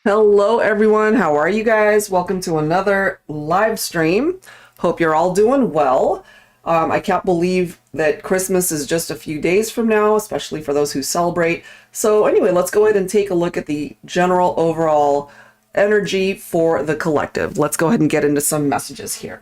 Hello everyone, how are you guys? Welcome to another live stream. Hope you're all doing well. I can't believe that Christmas is just a few days from now, especially for those who celebrate. So anyway, let's go ahead and take a look at the general overall energy for the collective. Let's go ahead and get into some messages here.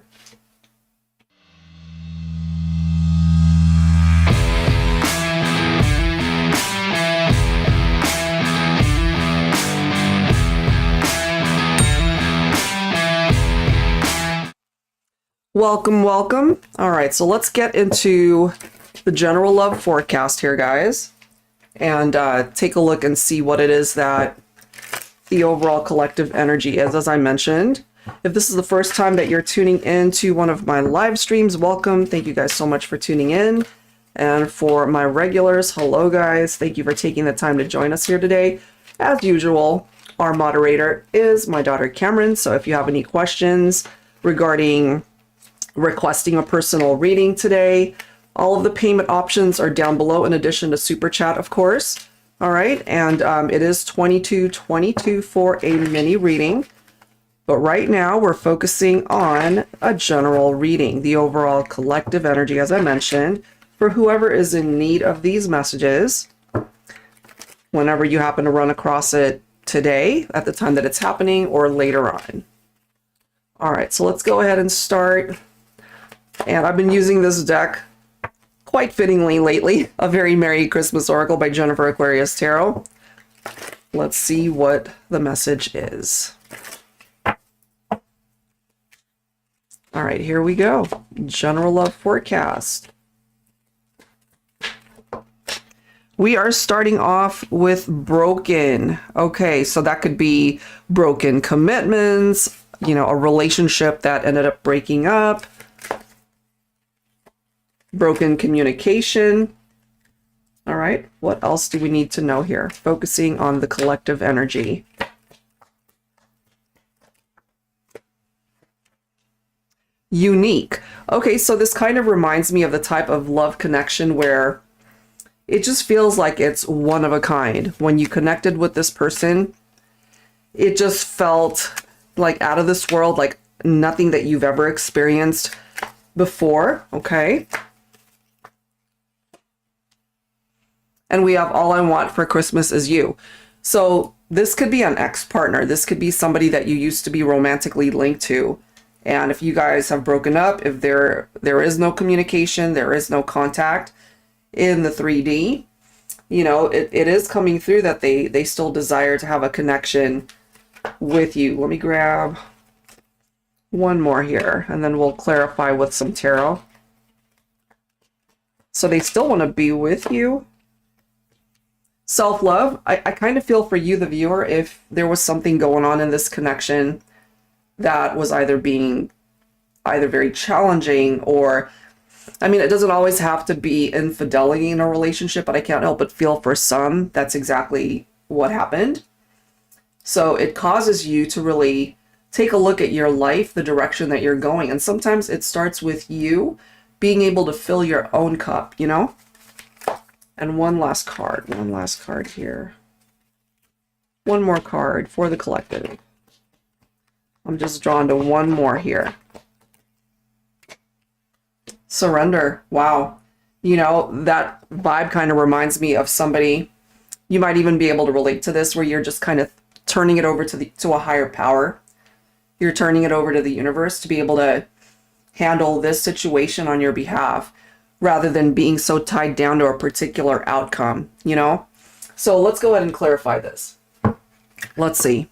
Welcome, welcome. All right, so let's get into the general love forecast here, guys, and take a look and see what it is that the overall collective energy is. As I mentioned, if this is the first time that you're tuning in to one of my live streams, welcome. Thank you guys so much for tuning in. And for my regulars, hello guys. Thank you for taking the time to join us here today. As usual, our moderator is my daughter Cameron. So if you have any questions regarding requesting a personal reading today, all of the payment options are down below, in addition to super chat, of course. All right, and it is 22.22 for a mini reading, but right now we're focusing on a general reading, the overall collective energy, as I mentioned, for whoever is in need of these messages whenever you happen to run across it today at the time that it's happening or later on. All right, so let's go ahead and start. And I've been using this deck quite fittingly lately, a Very Merry Christmas Oracle by Jennifer Aquarius Tarot. Let's see what the message is. All right, here we go. General love forecast. We are starting off with broken. Okay, so that could be broken commitments, you know, a relationship that ended up breaking up, broken communication. All right, what else do we need to know here? Focusing on the collective energy. Unique. Okay, so this kind of reminds me of the type of love connection where it just feels like it's one of a kind. When you connected with this person, it just felt like out of this world, like nothing that you've ever experienced before, okay? And we have All I Want for Christmas Is You. So this could be an ex-partner. This could be somebody that you used to be romantically linked to. And if you guys have broken up, if there is no communication, there is no contact in the 3D, you know, it is coming through that they still desire to have a connection with you. Let me grab one more here, and then we'll clarify with some tarot. So they still want to be with you. Self-love. I kind of feel for you, the viewer, if there was something going on in this connection that was either very challenging, or, I mean, it doesn't always have to be infidelity in a relationship, but I can't help but feel for some that's exactly what happened. So it causes you to really take a look at your life, the direction that you're going. And sometimes it starts with you being able to fill your own cup, you know? And one last card here. One more card for the collective. I'm just drawn to one more here. Surrender. Wow. You know, that vibe kind of reminds me of somebody, you might even be able to relate to this, where you're just kind of turning it over to a higher power. You're turning it over to the universe to be able to handle this situation on your behalf, rather than being so tied down to a particular outcome, you know? So let's go ahead and clarify this. Let's see.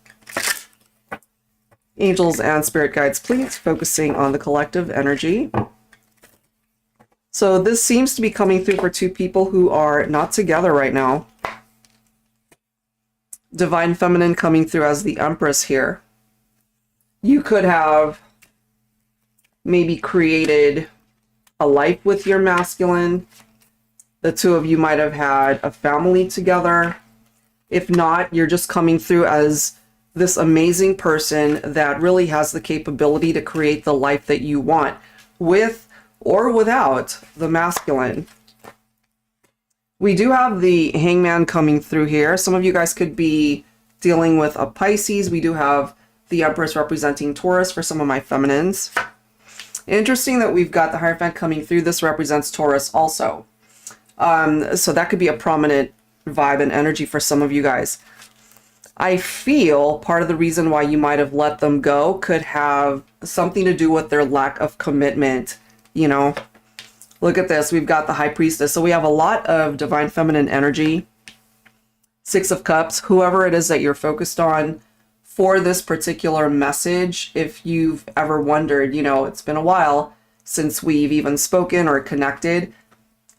Angels and spirit guides, please, focusing on the collective energy. So this seems to be coming through for two people who are not together right now. Divine Feminine coming through as the Empress here. You could have maybe created a life with your masculine. The two of you might have had a family together. If not, you're just coming through as this amazing person that really has the capability to create the life that you want, with or without the masculine. We do have the Hangman coming through here. Some of you guys could be dealing with a Pisces. We do have the Empress representing Taurus for some of my feminines. Interesting that we've got the Hierophant coming through. This represents Taurus also. So that could be a prominent vibe and energy for some of you guys. I feel part of the reason why you might have let them go could have something to do with their lack of commitment. You know, look at this. We've got the High Priestess. So we have a lot of divine feminine energy. Six of Cups, whoever it is that you're focused on for this particular message. If you've ever wondered, you know, it's been a while since we've even spoken or connected.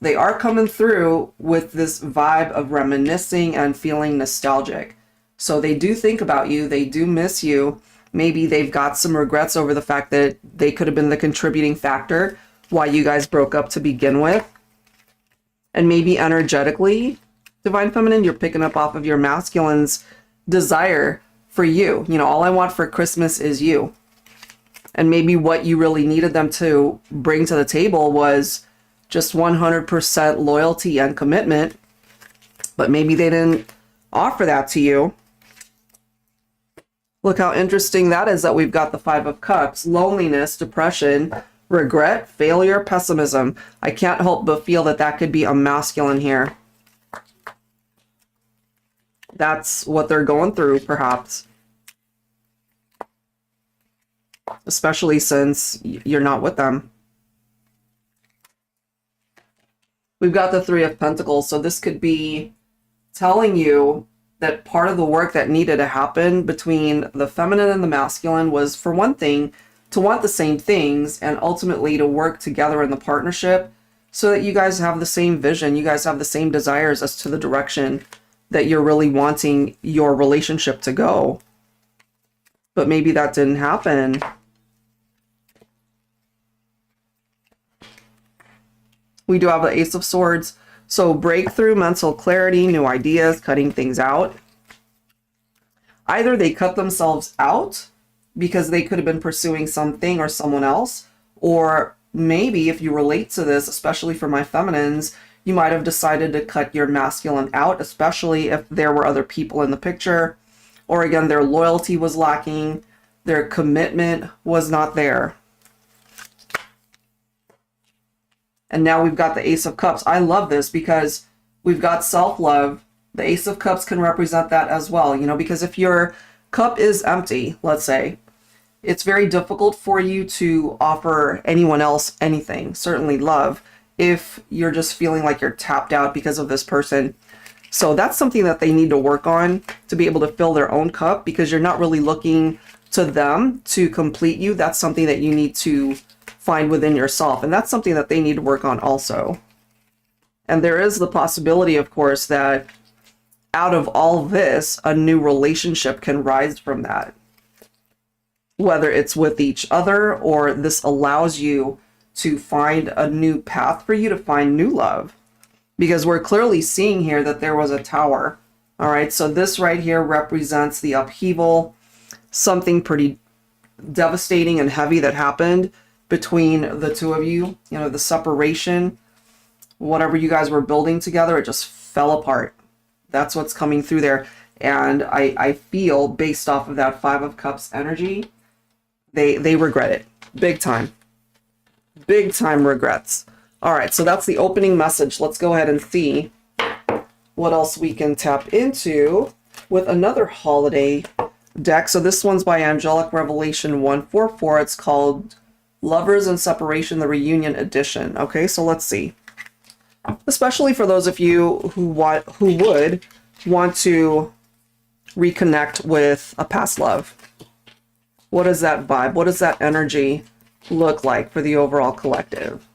They are coming through with this vibe of reminiscing and feeling nostalgic. So they do think about you. They do miss you. Maybe they've got some regrets over the fact that they could have been the contributing factor why you guys broke up to begin with. And maybe energetically, Divine Feminine, you're picking up off of your masculine's desire for you. You know, all I want for Christmas is you. And maybe what you really needed them to bring to the table was just 100% loyalty and commitment. But maybe they didn't offer that to you. Look how interesting that is, that we've got the Five of Cups, loneliness, depression, regret, failure, pessimism. I can't help but feel that that could be a masculine here. That's what they're going through, perhaps. Especially since you're not with them. We've got the Three of Pentacles, so this could be telling you that part of the work that needed to happen between the feminine and the masculine was, for one thing, to want the same things and ultimately to work together in the partnership so that you guys have the same vision, you guys have the same desires as to the direction that you're really wanting your relationship to go. But maybe that didn't happen. We do have the Ace of Swords. So breakthrough, mental clarity, new ideas, cutting things out. Either they cut themselves out because they could have been pursuing something or someone else, or maybe if you relate to this, especially for my feminines, you might have decided to cut your masculine out, especially if there were other people in the picture, or again, their loyalty was lacking, their commitment was not there. And now we've got the Ace of Cups. I love this because we've got self-love. The Ace of Cups can represent that as well, you know, because if your cup is empty, let's say, it's very difficult for you to offer anyone else anything, certainly love, if you're just feeling like you're tapped out because of this person. So that's something that they need to work on to be able to fill their own cup, because you're not really looking to them to complete you. That's something that you need to find within yourself, and that's something that they need to work on also. And there is the possibility, of course, that out of all this, a new relationship can rise from that, whether it's with each other, or this allows you to find a new path for you to find new love, because we're clearly seeing here that there was a Tower. All right, so this right here represents the upheaval, something pretty devastating and heavy that happened between the two of you. You know, the separation, whatever you guys were building together, it just fell apart. That's what's coming through there. And I feel, based off of that Five of Cups energy, they regret it. Big time. Big time regrets. All right, so that's the opening message. Let's go ahead and see what else we can tap into with another holiday deck. So this one's by Angelic Revelation 144. It's called Lovers and Separation, the Reunion Edition. Okay, so let's see. Especially for those of you who would want to reconnect with a past love. What is that vibe? What does that energy look like for the overall collective?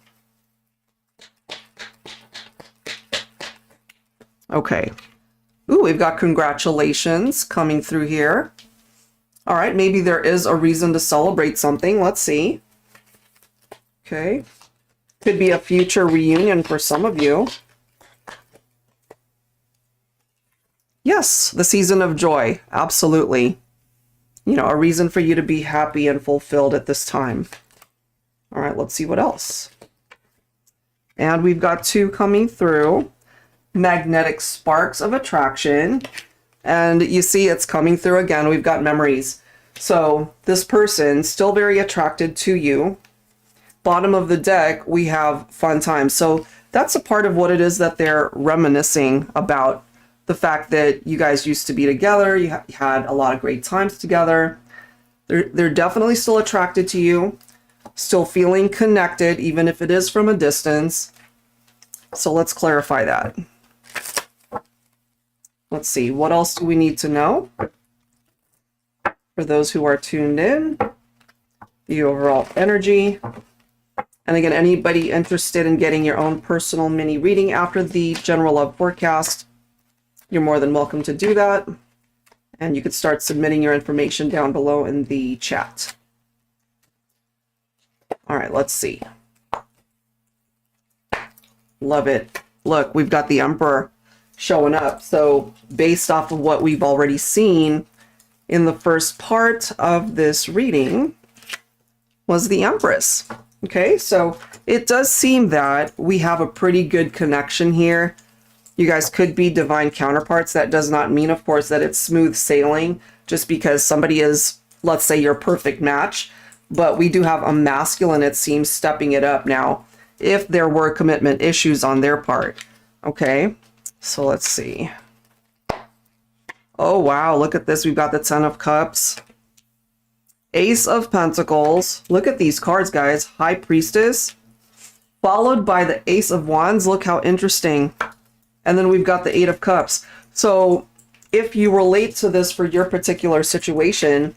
Okay. Ooh, we've got congratulations coming through here. All right, maybe there is a reason to celebrate something. Let's see. Okay. Could be a future reunion for some of you. Yes, the season of joy. Absolutely. You know, a reason for you to be happy and fulfilled at this time. All right, let's see what else. And we've got two coming through. Magnetic sparks of attraction. And you see it's coming through again. We've got memories. So this person still very attracted to you. Bottom of the deck, we have fun times. So that's a part of what it is that they're reminiscing about. The fact that you guys used to be together, you had a lot of great times together. They're definitely still attracted to you, still feeling connected, even if it is from a distance. So let's clarify that. Let's see, what else do we need to know? For those who are tuned in, the overall energy. And again, anybody interested in getting your own personal mini reading after the general love forecast, you're more than welcome to do that. And you could start submitting your information down below in the chat. All right, let's see. Love it. Look, we've got the Emperor showing up. So based off of what we've already seen in the first part of this reading was the Empress. Okay, so it does seem that we have a pretty good connection here. You guys could be divine counterparts. That does not mean, of course, that it's smooth sailing just because somebody is, let's say, your perfect match. But we do have a masculine, it seems, stepping it up now if there were commitment issues on their part. Okay, so let's see. Oh, wow, look at this. We've got the Ten of Cups. Ace of Pentacles. Look at these cards, guys. High Priestess. Followed by the Ace of Wands. Look how interesting. And then we've got the Eight of Cups. So if you relate to this for your particular situation,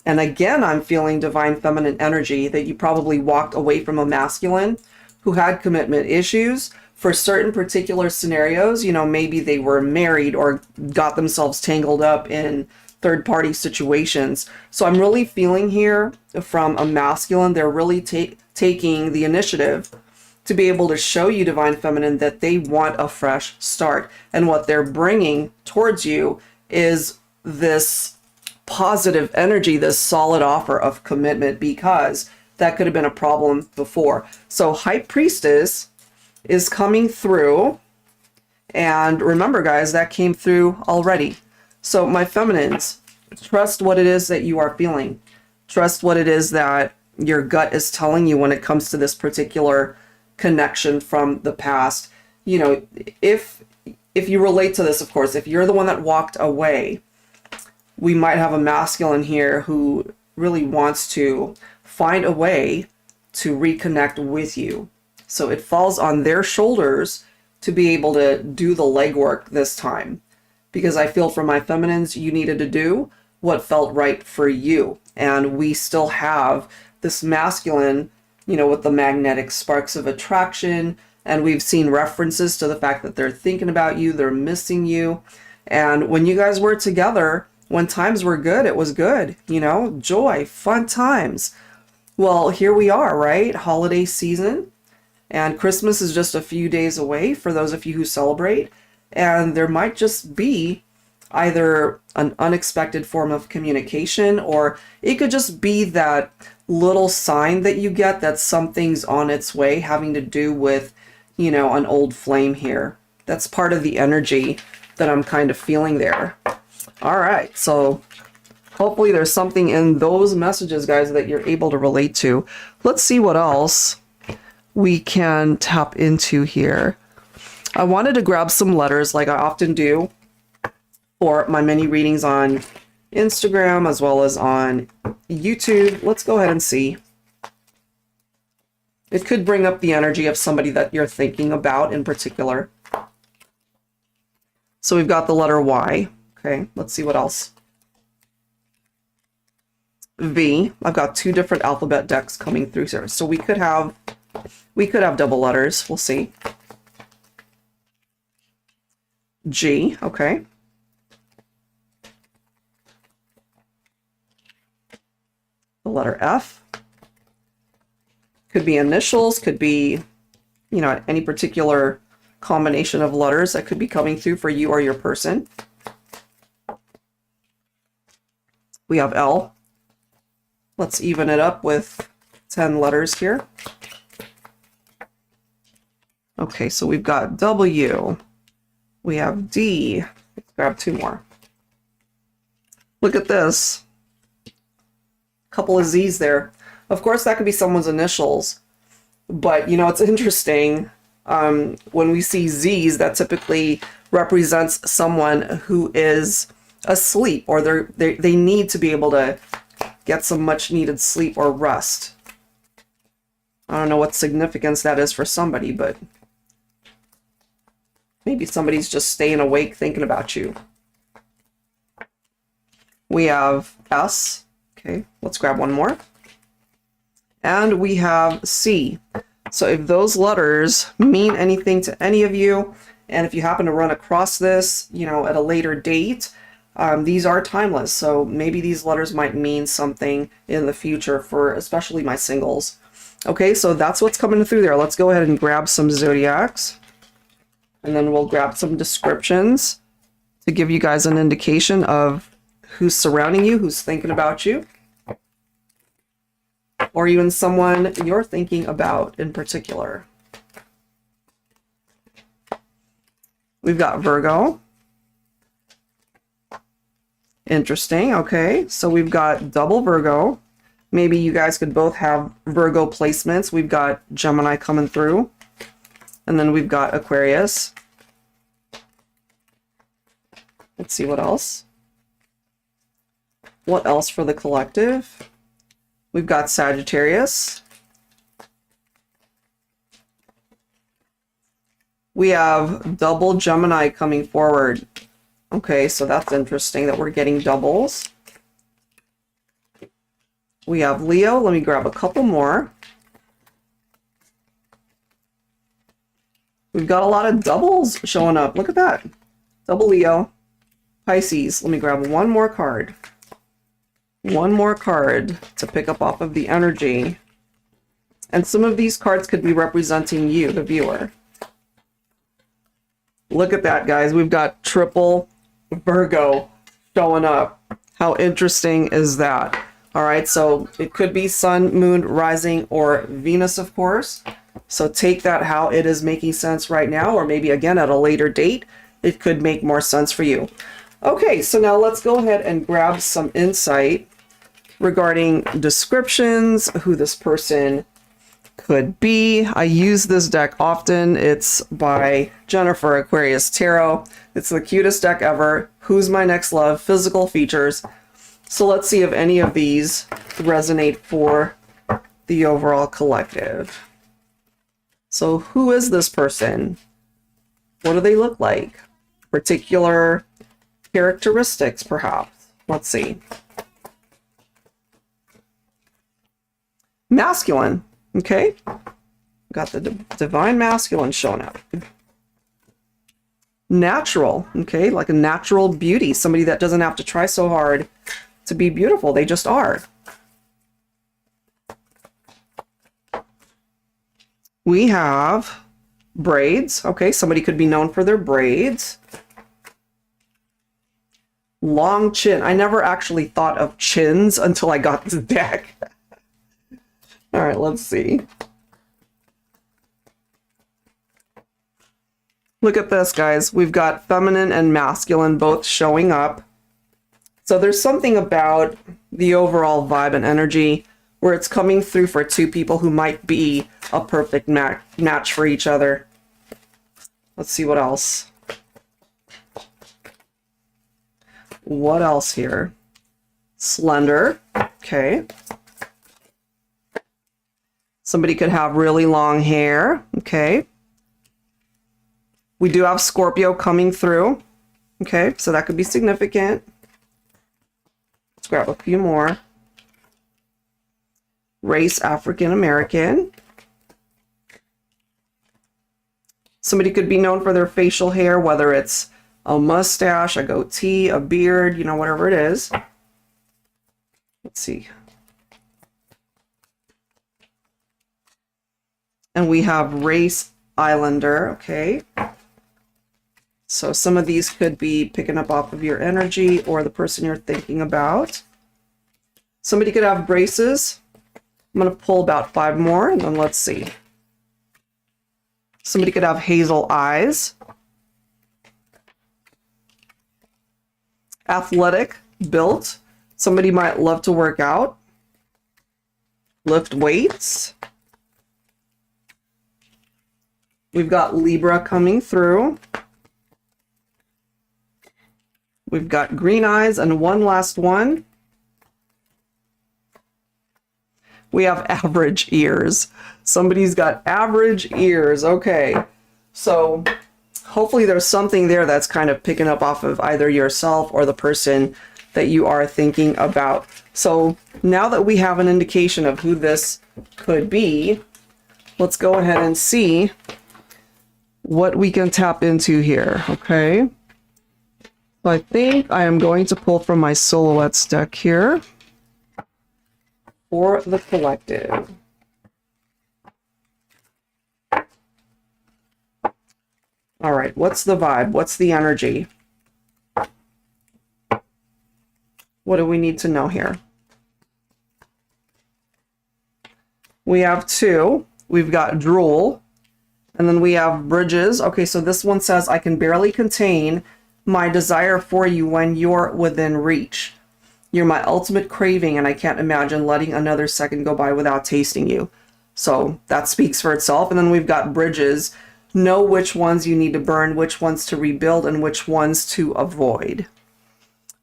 and again, I'm feeling divine feminine energy, that you probably walked away from a masculine who had commitment issues. For certain particular scenarios, you know, maybe they were married or got themselves tangled up in third-party situations. So I'm really feeling here from a masculine, they're really taking the initiative to be able to show you, divine feminine, that they want a fresh start. And what they're bringing towards you is this positive energy, this solid offer of commitment, because that could have been a problem before. So High Priestess is coming through. And remember, guys, that came through already. So my feminines, trust what it is that you are feeling. Trust what it is that your gut is telling you when it comes to this particular connection from the past. You know, if you relate to this, of course, if you're the one that walked away, we might have a masculine here who really wants to find a way to reconnect with you. So it falls on their shoulders to be able to do the legwork this time. Because I feel for my feminines, you needed to do what felt right for you. And we still have this masculine, you know, with the magnetic sparks of attraction. And we've seen references to the fact that they're thinking about you, they're missing you. And when you guys were together, when times were good, it was good, you know, joy, fun times. Well, here we are, right? Holiday season. And Christmas is just a few days away for those of you who celebrate. And there might just be either an unexpected form of communication, or it could just be that little sign that you get that something's on its way, having to do with, you know, an old flame here. That's part of the energy that I'm kind of feeling there. All right, so hopefully there's something in those messages, guys, that you're able to relate to. Let's see what else we can tap into here. I wanted to grab some letters like I often do for my mini readings on Instagram as well as on YouTube. Let's go ahead and see. It could bring up the energy of somebody that you're thinking about in particular. So we've got the letter Y. Okay, let's see what else. V. I've got two different alphabet decks coming through here. So we could have double letters. We'll see. G, okay. The letter F. Could be initials, could be, you know, any particular combination of letters that could be coming through for you or your person. We have L. Let's even it up with 10 letters here. Okay, so we've got W. We have D. Let's grab two more. Look at this. Couple of Z's there. Of course, that could be someone's initials. But, you know, it's interesting. When we see Z's, that typically represents someone who is asleep, or they need to be able to get some much needed sleep or rest. I don't know what significance that is for somebody, but maybe somebody's just staying awake thinking about you. We have S. Okay, let's grab one more. And we have C. So if those letters mean anything to any of you, and if you happen to run across this, you know, at a later date, these are timeless. So maybe these letters might mean something in the future for especially my singles. Okay, so that's what's coming through there. Let's go ahead and grab some zodiacs, and then we'll grab some descriptions to give you guys an indication of who's surrounding you, who's thinking about you, or even someone you're thinking about in particular. We've got Virgo. Interesting. Okay, so we've got double Virgo. Maybe you guys could both have Virgo placements. We've got Gemini coming through, and then we've got Aquarius. Let's see what else. What else for the collective? We've got Sagittarius. We have double Gemini coming forward. Okay, so that's interesting that we're getting doubles. We have Leo. Let me grab a couple more. We've got a lot of doubles showing up. Look at that. Double Leo. Pisces. Let me grab one more card. One more card to pick up off of the energy. And some of these cards could be representing you, the viewer. Look at that, guys. We've got triple Virgo showing up. How interesting is that? All right, so it could be Sun, Moon, Rising, or Venus, of course. So take that how it is making sense right now, or maybe again at a later date, it could make more sense for you. Okay, so now let's go ahead and grab some insight regarding descriptions, who this person could be. I use this deck often. It's by Jennifer Aquarius Tarot. It's the cutest deck ever. Who's my next love? Physical features. So let's see if any of these resonate for the overall collective. So who is this person? What do they look like? Particular characteristics, perhaps. Let's see. Masculine. Okay. Got the divine masculine showing up. Natural. Okay, like a natural beauty. Somebody that doesn't have to try so hard to be beautiful. They just are. We have braids. Okay, somebody could be known for their braids. Long chin. I never actually thought of chins until I got this deck. All right, let's see. Look at this, guys. We've got feminine and masculine both showing up. So there's something about the overall vibe and energy where it's coming through for two people who might be a perfect match for each other. Let's see what else. What else here? Slender. Okay. Somebody could have really long hair. Okay. We do have Scorpio coming through. Okay, so that could be significant. Let's grab a few more. Race African American. Somebody could be known for their facial hair, whether it's a mustache, a goatee, a beard, you know, whatever it is. Let's see. And we have Race Islander, okay. So some of these could be picking up off of your energy or the person you're thinking about. Somebody could have braces. I'm going to pull about 5 more, and then let's see. Somebody could have hazel eyes. Athletic, built. Somebody might love to work out, lift weights. We've got Libra coming through. We've got green eyes and one last one. We have average ears. Somebody's got average ears. Okay, so hopefully there's something there that's kind of picking up off of either yourself or the person that you are thinking about. So now that we have an indication of who this could be, let's go ahead and see what we can tap into here, okay? So I think I am going to pull from my Silhouettes deck here for the collective. All right, what's the vibe? What's the energy? What do we need to know here? We have two. We've got drool. And then we have bridges. Okay, so this one says, I can barely contain my desire for you when you're within reach. You're my ultimate craving, and I can't imagine letting another second go by without tasting you. So that speaks for itself. And then we've got bridges. Know which ones you need to burn, which ones to rebuild, and which ones to avoid.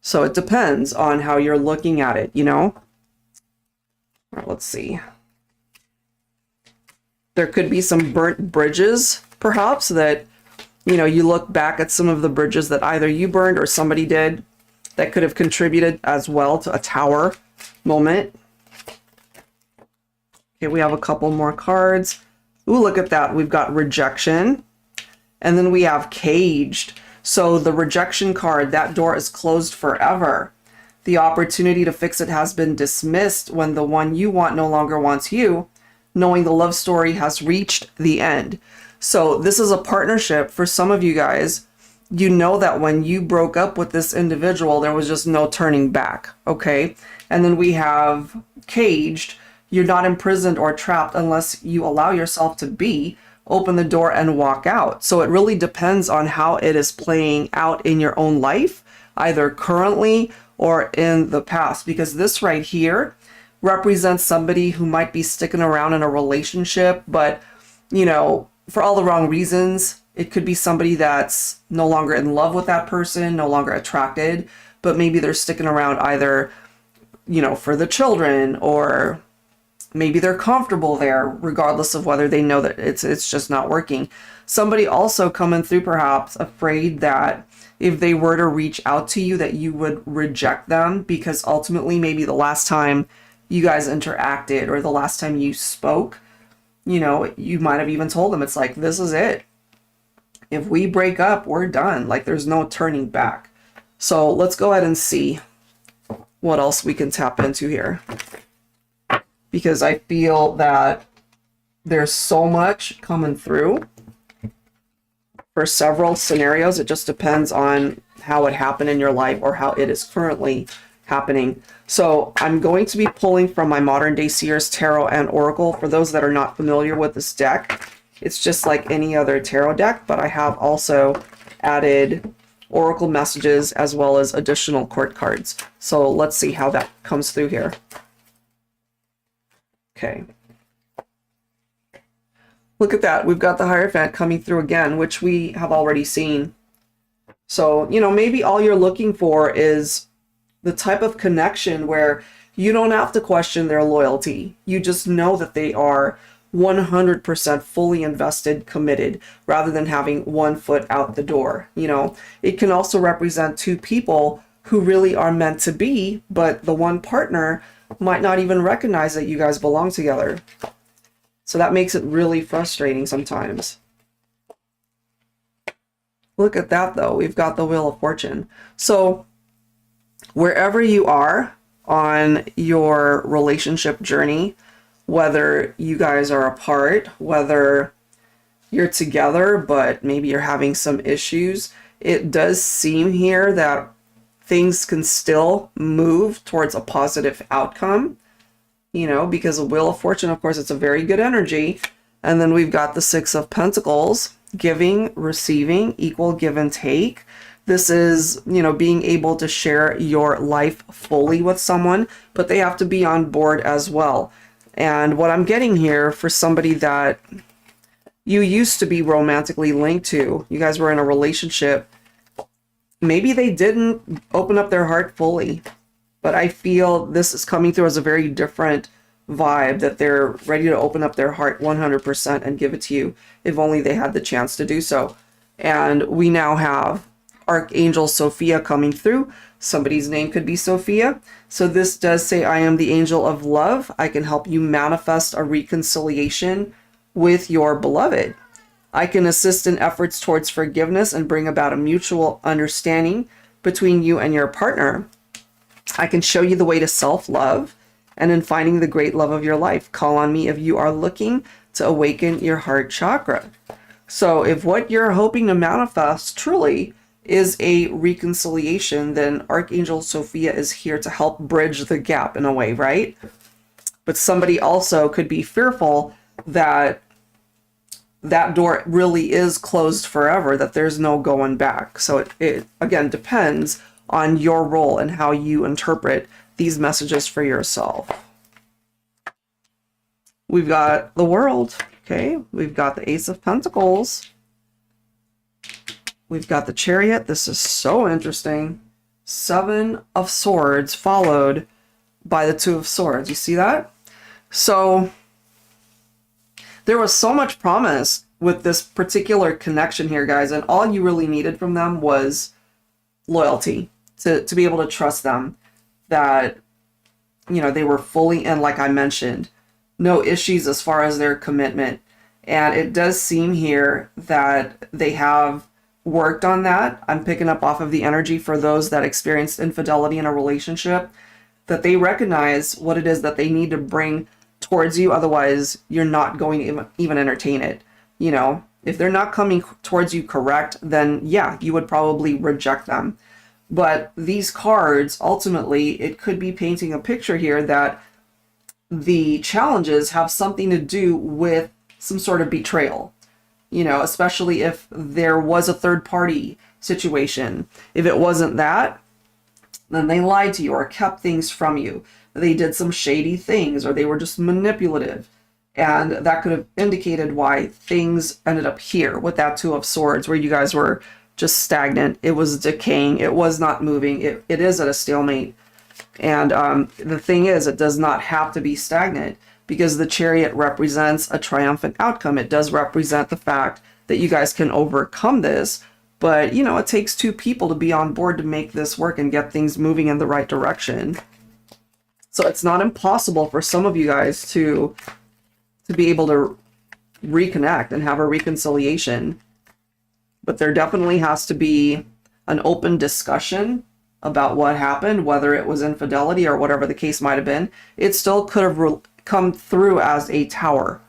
So it depends on how you're looking at it, you know? All right, let's see. There could be some burnt bridges, perhaps, that, you know, you look back at some of the bridges that either you burned or somebody did that could have contributed as well to a tower moment. Okay, we have a couple more cards. Ooh, look at that. We've got rejection. And then we have caged. So the rejection card, that door is closed forever. The opportunity to fix it has been dismissed when the one you want no longer wants you, knowing the love story has reached the end. So this is a partnership for some of you guys. You know that when you broke up with this individual, there was just no turning back, okay? And then we have caged. You're not imprisoned or trapped unless you allow yourself to be. Open the door and walk out. So it really depends on how it is playing out in your own life, either currently or in the past, because this right here represents somebody who might be sticking around in a relationship, but, you know, for all the wrong reasons. It could be somebody that's no longer in love with that person, no longer attracted, but maybe they're sticking around either, you know, for the children, or maybe they're comfortable there, regardless of whether they know that it's just not working. Somebody also coming through, perhaps afraid that if they were to reach out to you, that you would reject them, because ultimately maybe the last time you guys interacted or the last time you spoke, you know, you might have even told them, it's like, this is it. If we break up, we're done. Like, there's no turning back. So let's go ahead and see what else we can tap into here, because I feel that there's so much coming through for several scenarios. It just depends on how it happened in your life or how it is currently happening. So I'm going to be pulling from my Modern Day Seers Tarot and Oracle. For those that are not familiar with this deck, it's just like any other tarot deck, but I have also added oracle messages as well as additional court cards. So let's see how that comes through here. Okay. Look at that. We've got the Hierophant coming through again, which we have already seen. So, you know, maybe all you're looking for is the type of connection where you don't have to question their loyalty. You just know that they are 100% fully invested, committed, rather than having one foot out the door. You know, it can also represent two people who really are meant to be, but the one partner might not even recognize that you guys belong together. So that makes it really frustrating sometimes. Look at that though. We've got the Wheel of Fortune. So wherever you are on your relationship journey, whether you guys are apart, whether you're together, but maybe you're having some issues, it does seem here that things can still move towards a positive outcome, you know, because a Wheel of Fortune, of course, it's a very good energy. And then we've got the Six of Pentacles, giving, receiving, equal give and take. This is, you know, being able to share your life fully with someone, but they have to be on board as well. And what I'm getting here for somebody that you used to be romantically linked to, you guys were in a relationship, maybe they didn't open up their heart fully, but I feel this is coming through as a very different vibe, that they're ready to open up their heart 100% and give it to you if only they had the chance to do so. And we now have Archangel Sophia coming through. Somebody's name could be Sophia. So this does say, I am the angel of love. I can help you manifest a reconciliation with your beloved. I can assist in efforts towards forgiveness and bring about a mutual understanding between you and your partner. I can show you the way to self-love and in finding the great love of your life. Call on me if you are looking to awaken your heart chakra. So if what you're hoping to manifest truly is a reconciliation, then Archangel Sophia is here to help bridge the gap in a way, right? But somebody also could be fearful that that door really is closed forever, that there's no going back. So it again depends on your role and how you interpret these messages for yourself. We've got the World, okay? We've got the Ace of Pentacles. We've got the Chariot. This is so interesting. 7 of Swords followed by the 2 of Swords. You see that? So there was so much promise with this particular connection here, guys, and all you really needed from them was loyalty, to be able to trust them, that, you know, they were fully in, like I mentioned, no issues as far as their commitment. And it does seem here that they have worked on that. I'm picking up off of the energy for those that experienced infidelity in a relationship, that they recognize what it is that they need to bring towards you. Otherwise, you're not going to even entertain it. You know, if they're not coming towards you correct, then yeah, you would probably reject them. But these cards, ultimately, it could be painting a picture here that the challenges have something to do with some sort of betrayal. You know, especially if there was a third party situation. If it wasn't that, then they lied to you or kept things from you. They did some shady things, or they were just manipulative. And that could have indicated why things ended up here with that 2 of Swords, where you guys were just stagnant. It was decaying. It was not moving. It is at a stalemate. And the thing is, it does not have to be stagnant, because the Chariot represents a triumphant outcome. It does represent the fact that you guys can overcome this. But, you know, it takes 2 people to be on board to make this work and get things moving in the right direction. So it's not impossible for some of you guys to be able to reconnect and have a reconciliation. But there definitely has to be an open discussion about what happened, whether it was infidelity or whatever the case might have been. It still could have come through as a Tower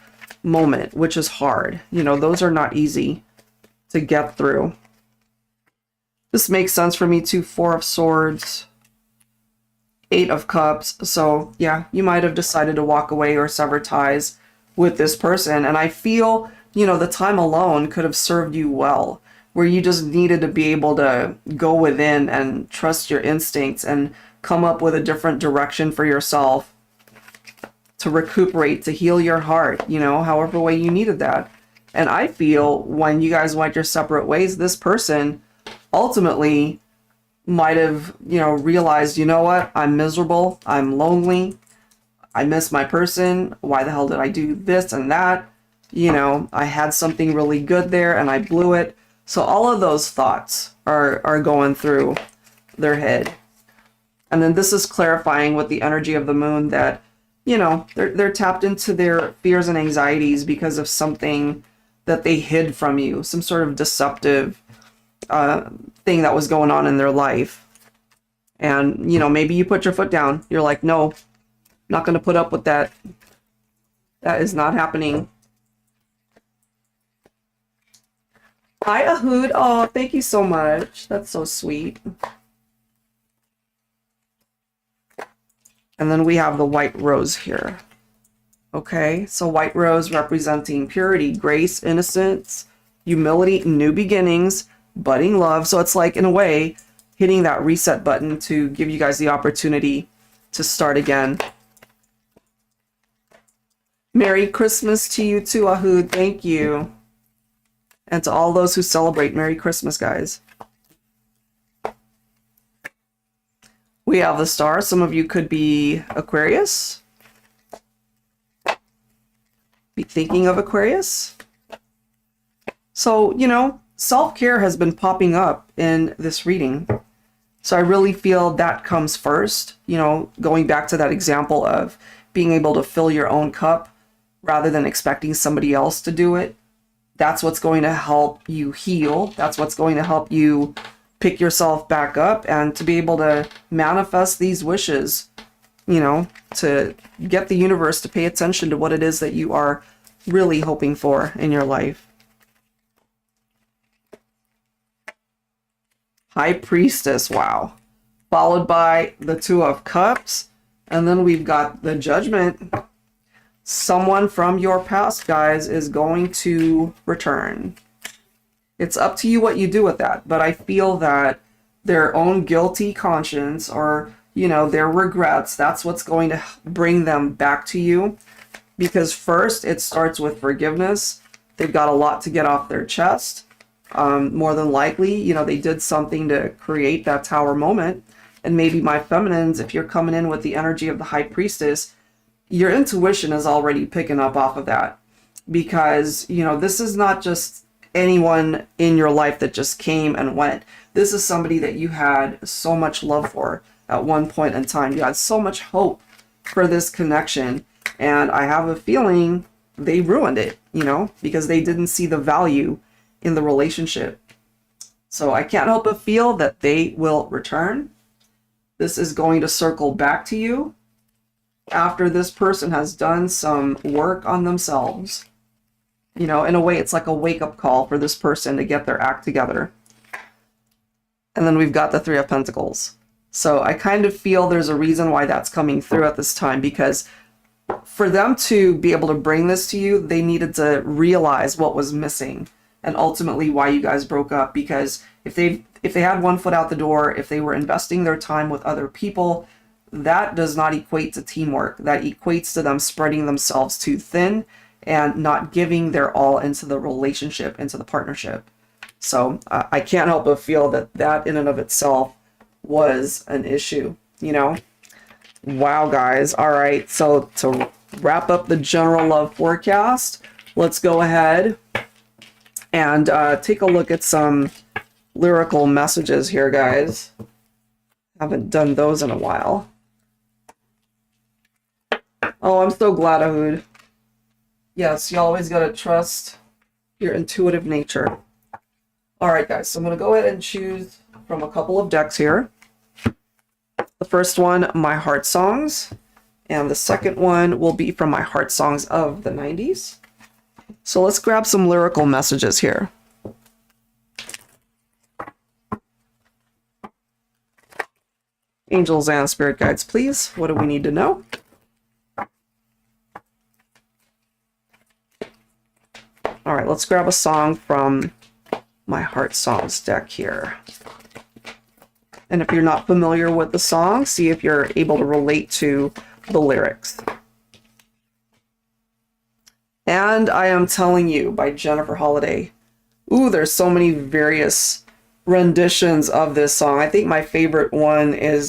moment, which is hard. You know, those are not easy to get through. This makes sense for me too. 4 of Swords, 8 of Cups. So yeah, you might have decided to walk away or sever ties with this person. And I feel, you know, the time alone could have served you well, where you just needed to be able to go within and trust your instincts and come up with a different direction for yourself to recuperate, to heal your heart, you know, however way you needed that. And I feel when you guys went your separate ways, this person ultimately might have, you know, realized, you know what, I'm miserable, I'm lonely, I miss my person, why the hell did I do this and that? You know, I had something really good there and I blew it. So all of those thoughts are going through their head. And then this is clarifying with the energy of the Moon that, you know, they're tapped into their fears and anxieties because of something that they hid from you, some sort of deceptive thing that was going on in their life. And, you know, maybe you put your foot down. You're like, no, I'm not going to put up with that. That is not happening. Hi, Ahood. Oh, thank you so much. That's so sweet. And then we have the White Rose here. Okay, so White Rose representing purity, grace, innocence, humility, new beginnings, budding love. So it's like, in a way, hitting that reset button to give you guys the opportunity to start again. Merry Christmas to you too, Ahud. Thank you. And to all those who celebrate, Merry Christmas, guys. We have the star. Some of you could be Aquarius. Be thinking of Aquarius. So, you know, self-care has been popping up in this reading. So I really feel that comes first. You know, going back to that example of being able to fill your own cup rather than expecting somebody else to do it. That's what's going to help you heal. That's what's going to help you pick yourself back up and to be able to manifest these wishes, you know, to get the universe to pay attention to what it is that you are really hoping for in your life. High Priestess, wow. Followed by the Two of Cups. And then we've got the Judgment. Someone from your past, guys, is going to return. It's up to you what you do with that. But I feel that their own guilty conscience or, you know, their regrets, that's what's going to bring them back to you. Because first, it starts with forgiveness. They've got a lot to get off their chest. More than likely, you know, they did something to create that tower moment. And maybe my feminines, if you're coming in with the energy of the High Priestess, your intuition is already picking up off of that. Because, you know, this is not just anyone in your life that just came and went. This is somebody that you had so much love for at one point in time. You had so much hope for this connection. And I have a feeling they ruined it, you know, because they didn't see the value in the relationship. So I can't help but feel that they will return. This is going to circle back to you after this person has done some work on themselves. You know, in a way, it's like a wake-up call for this person to get their act together. And then we've got the Three of Pentacles. So I kind of feel there's a reason why that's coming through at this time, because for them to be able to bring this to you, they needed to realize what was missing and ultimately why you guys broke up. Because if they had one foot out the door, if they were investing their time with other people, that does not equate to teamwork. That equates to them spreading themselves too thin and not giving their all into the relationship, into the partnership. So I can't help but feel that that in and of itself was an issue, you know? Wow, guys. All right, so to wrap up the general love forecast, let's go ahead and take a look at some lyrical messages here, guys. Haven't done those in a while. Oh, I'm so glad, Ahud. Yes, you always gotta trust your intuitive nature. All right, guys, so I'm gonna go ahead and choose from a couple of decks here. The first one, My Heart Songs, and the second one will be from My Heart Songs of the 90s. So let's grab some lyrical messages here. Angels and spirit guides, please. What do we need to know? All right, let's grab a song from My Heart Songs deck here. And if you're not familiar with the song, see if you're able to relate to the lyrics. And I Am Telling You by Jennifer Holliday. Ooh, there's so many various renditions of this song. I think my favorite one is,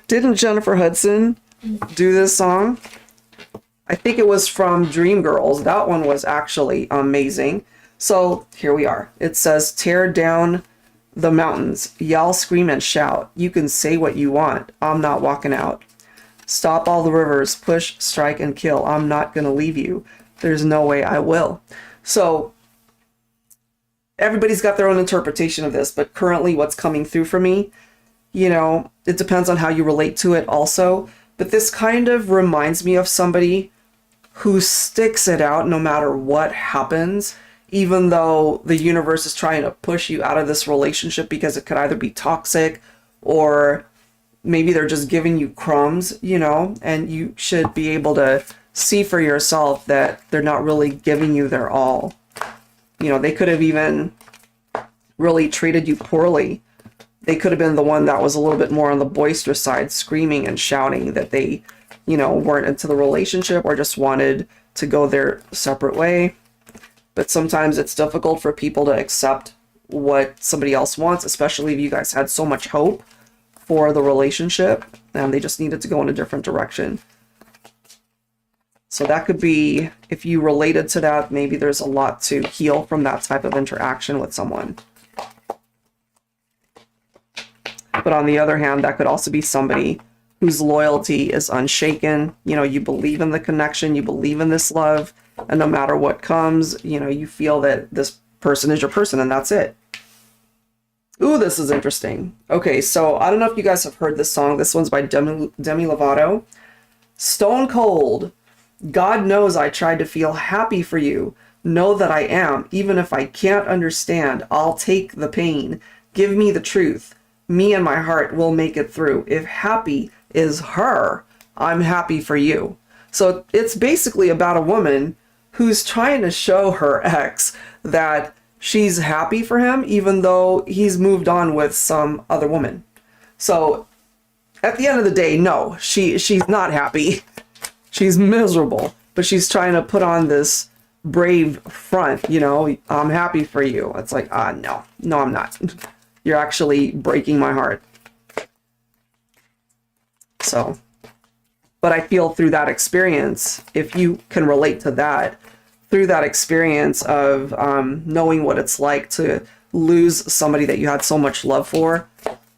didn't Jennifer Hudson do this song? I think it was from Dreamgirls. That one was actually amazing. So here we are. It says, tear down the mountains, yell, scream, and shout. You can say what you want. I'm not walking out. Stop all the rivers, push, strike, and kill. I'm not going to leave you. There's no way I will. So everybody's got their own interpretation of this, but currently what's coming through for me, you know, it depends on how you relate to it also. But this kind of reminds me of somebody who sticks it out no matter what happens, even though the universe is trying to push you out of this relationship because it could either be toxic or maybe they're just giving you crumbs, you know, and you should be able to see for yourself that they're not really giving you their all. You know, they could have even really treated you poorly. They could have been the one that was a little bit more on the boisterous side, screaming and shouting that they, you know, weren't into the relationship or just wanted to go their separate way. But sometimes it's difficult for people to accept what somebody else wants, especially if you guys had so much hope for the relationship and they just needed to go in a different direction. So that could be, if you related to that, maybe there's a lot to heal from that type of interaction with someone. But on the other hand, that could also be somebody whose loyalty is unshaken. You know, you believe in the connection, you believe in this love, and no matter what comes, you know, you feel that this person is your person and that's it. Ooh, this is interesting. Okay, so I don't know if you guys have heard this song. This one's by Demi Lovato. Stone Cold. God knows I tried to feel happy for you. Know that I am. Even if I can't understand, I'll take the pain. Give me the truth. Me and my heart will make it through. If happy is her, I'm happy for you. So it's basically about a woman who's trying to show her ex that she's happy for him, even though he's moved on with some other woman. So at the end of the day, no, she's not happy. She's miserable, but she's trying to put on this brave front, you know, I'm happy for you. It's like, no, I'm not. You're actually breaking my heart. So, but I feel through that experience, if you can relate to that, through that experience of knowing what it's like to lose somebody that you had so much love for,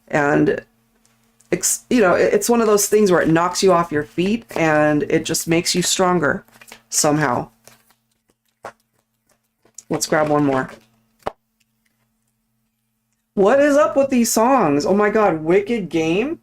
and you know, it's one of those things where it knocks you off your feet and it just makes you stronger somehow. Let's grab one more. What is up with these songs? Oh my God, Wicked Game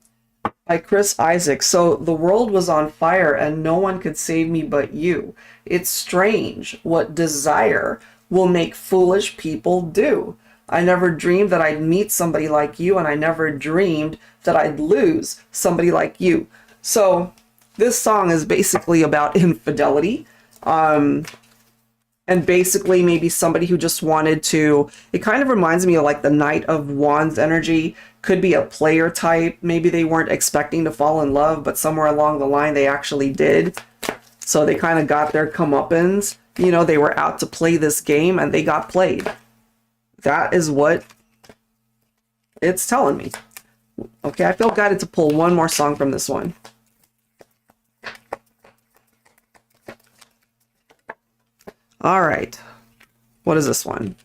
by Chris Isaac. So the world was on fire and no one could save me but you. It's strange what desire will make foolish people do. I never dreamed that I'd meet somebody like you, and I never dreamed that I'd lose somebody like you. So this song is basically about infidelity. And basically maybe somebody who just wanted to, it kind of reminds me of like the Knight of Wands energy. Could be a player type. Maybe they weren't expecting to fall in love, but somewhere along the line they actually did. So they kind of got their comeuppance. You know, they were out to play this game and they got played. That is what it's telling me. Okay, I feel guided to pull one more song from this one. All right. What is this one?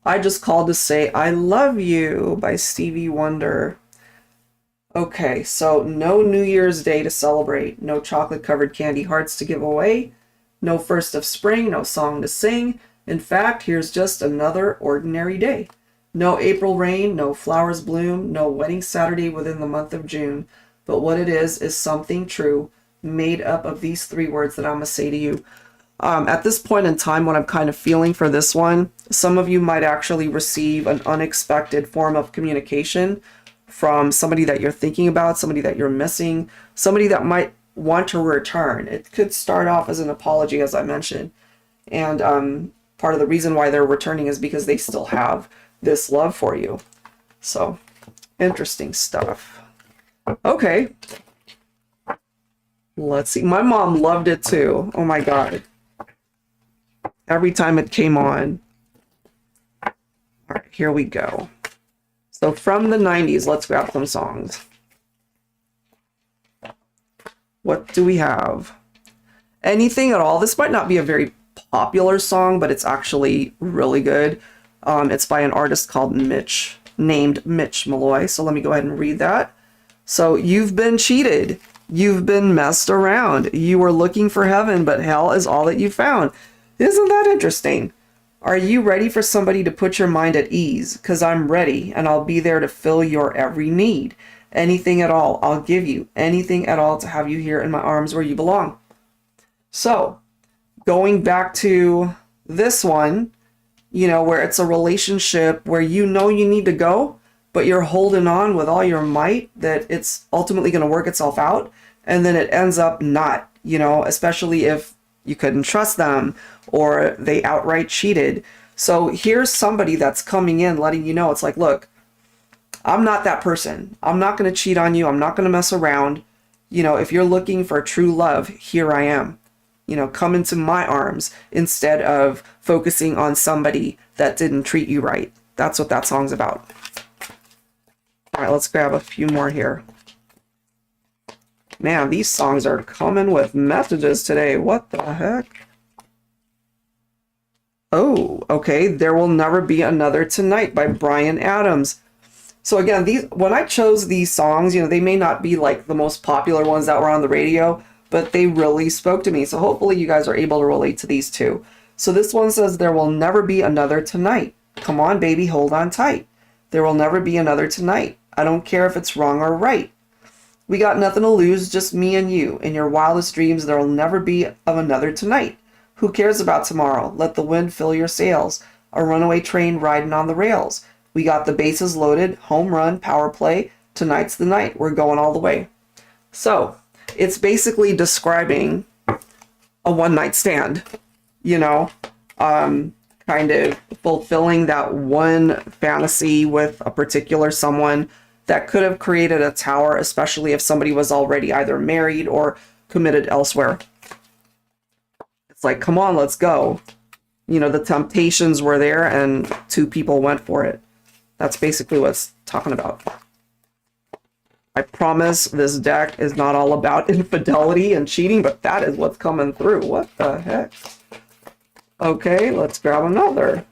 I Just Called to Say I Love You by Stevie Wonder. Okay, so no New Year's Day to celebrate, no chocolate-covered candy hearts to give away, no first of spring, no song to sing. In fact, here's just another ordinary day. No April rain, no flowers bloom, no wedding Saturday within the month of June. But what it is something true, made up of these three words that I'm going to say to you. At this point in time, what I'm kind of feeling for this one, some of you might actually receive an unexpected form of communication from somebody that you're thinking about, somebody that you're missing, somebody that might want to return. It could start off as an apology, as I mentioned. And part of the reason why they're returning is because they still have this love for you. So, interesting stuff. Okay. Let's see. My mom loved it too. Oh my God. Every time it came on. All right, here we go. So from the 90s, let's grab some songs. What do we have? Anything at all. This might not be a very popular song, but it's actually really good. It's by an artist called Mitch, named Mitch Malloy. So let me go ahead and read that. So, you've been cheated. You've been messed around. You were looking for heaven, but hell is all that you found. Isn't that interesting? Are you ready for somebody to put your mind at ease? 'Cause I'm ready, and I'll be there to fill your every need. Anything at all, I'll give you. Anything at all to have you here in my arms where you belong. So, going back to this one, you know, where it's a relationship where you know you need to go, but you're holding on with all your might that it's ultimately going to work itself out, and then it ends up not, you know, especially if you couldn't trust them or they outright cheated. So here's somebody that's coming in, letting you know, it's like, look, I'm not that person. I'm not going to cheat on you. I'm not going to mess around. You know, if you're looking for true love, here I am. You know, come into my arms instead of focusing on somebody that didn't treat you right. That's what that song's about. All right, let's grab a few more here. Man, these songs are coming with messages today. What the heck? Oh, okay. There Will Never Be Another Tonight by Bryan Adams. So again, when I chose these songs, you know, they may not be like the most popular ones that were on the radio, but they really spoke to me. So hopefully you guys are able to relate to these too. So this one says, there will never be another tonight. Come on, baby, hold on tight. There will never be another tonight. I don't care if it's wrong or right. We got nothing to lose, just me and you. In your wildest dreams, there will never be of another tonight. Who cares about tomorrow? Let the wind fill your sails. A runaway train riding on the rails. We got the bases loaded, home run, power play. Tonight's the night. We're going all the way. So it's basically describing a one-night stand, you know, kind of fulfilling that one fantasy with a particular someone that could have created a tower, especially if somebody was already either married or committed elsewhere. It's like, come on, let's go. You know, the temptations were there and two people went for it. That's basically what it's talking about. I promise this deck is not all about infidelity and cheating, but that is what's coming through. What the heck? Okay, let's grab another.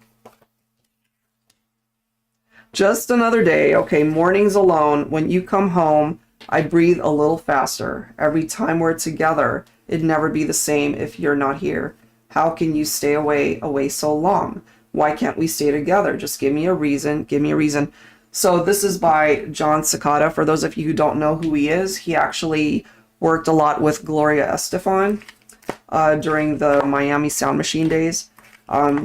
Just another day. Okay, mornings alone. When you come home, I breathe a little faster. Every time we're together, it'd never be the same if you're not here. How can you stay away so long? Why can't we stay together? Just give me a reason. Give me a reason. So this is by John Cicada. For those of you who don't know who he is, he actually worked a lot with Gloria Estefan during the Miami Sound Machine days.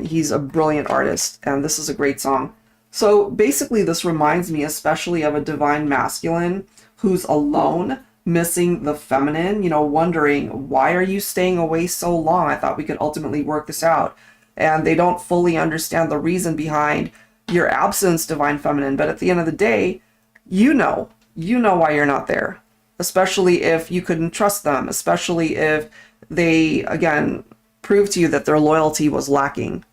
He's a brilliant artist, and this is a great song. So basically this reminds me especially of a divine masculine who's alone, missing the feminine, you know, wondering, why are you staying away so long? I thought we could ultimately work this out. And they don't fully understand the reason behind your absence, divine feminine. But at the end of the day, you know why you're not there. Especially if you couldn't trust them. Especially if they, again, proved to you that their loyalty was lacking.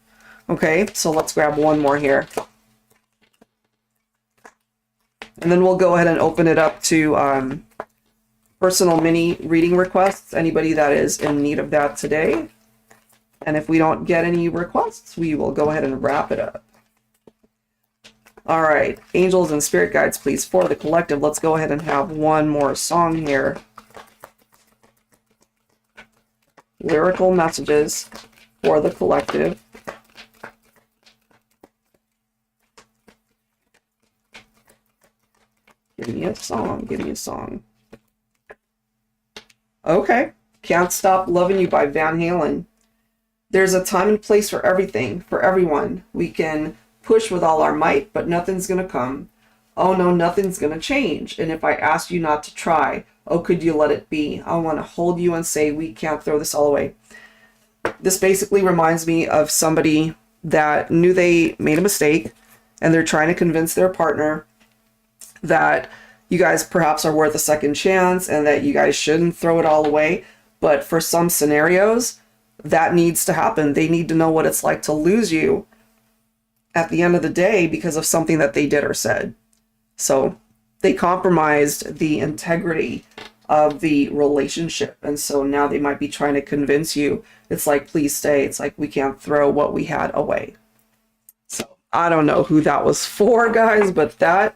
Okay, so let's grab one more here. And then we'll go ahead and open it up to personal mini reading requests. Anybody that is in need of that today. And if we don't get any requests, we will go ahead and wrap it up. All right, angels and spirit guides, please, for the collective. Let's go ahead and have one more song here. Lyrical messages for the collective. Give me a song, give me a song. Okay, Can't Stop Loving You by Van Halen. There's a time and place for everything, for everyone. We can push with all our might, but nothing's gonna come. Oh no, nothing's gonna change. And if I asked you not to try, oh, could you let it be? I want to hold you and say, we can't throw this all away. This basically reminds me of somebody that knew they made a mistake, and they're trying to convince their partner that you guys perhaps are worth a second chance and that you guys shouldn't throw it all away. But for some scenarios, that needs to happen. They need to know what it's like to lose you at the end of the day because of something that they did or said. So they compromised the integrity of the relationship. And so now they might be trying to convince you. It's like, please stay. It's like, we can't throw what we had away. So I don't know who that was for, guys, but that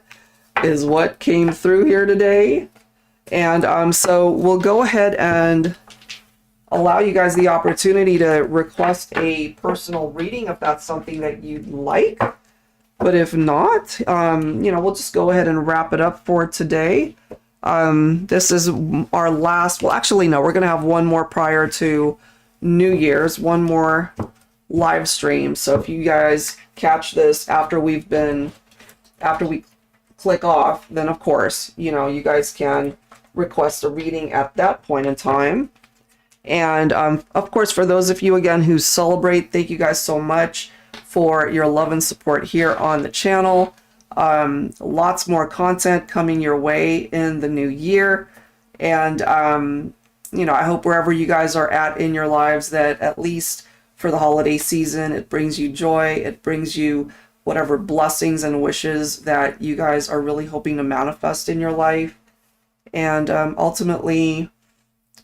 is what came through here today. And so we'll go ahead and allow you guys the opportunity to request a personal reading if that's something that you'd like. But if not, you know, we'll just go ahead and wrap it up for today. This is our last, well, actually, no, we're going to have one more prior to New Year's, one more live stream. So if you guys catch this after we click off, then of course, you know, you guys can request a reading at that point in time. And of course, for those of you again who celebrate, thank you guys so much. for your love and support here on the channel. Lots more content coming your way in the new year. And, you know, I hope wherever you guys are at in your lives that at least for the holiday season, it brings you joy. It brings you whatever blessings and wishes that you guys are really hoping to manifest in your life. And ultimately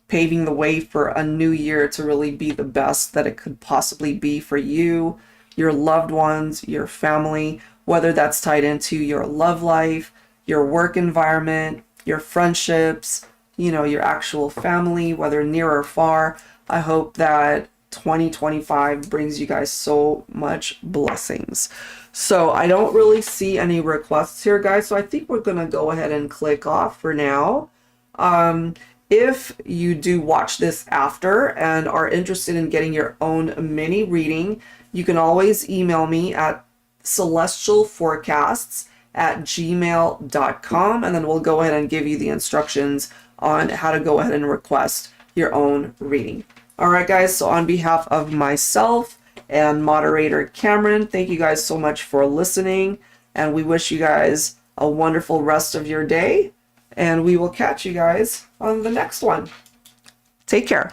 paving the way for a new year to really be the best that it could possibly be for you, your loved ones, your family, whether that's tied into your love life, your work environment, your friendships, you know, your actual family, whether near or far. I hope that 2025 brings you guys so much blessings. So I don't really see any requests here, guys. So I think we're going to go ahead and click off for now. If you do watch this after and are interested in getting your own mini reading, you can always email me at celestialforecasts@gmail.com, and then we'll go ahead and give you the instructions on how to go ahead and request your own reading. All right, guys, so on behalf of myself and moderator Cameron, thank you guys so much for listening, and we wish you guys a wonderful rest of your day, and we will catch you guys on the next one. Take care.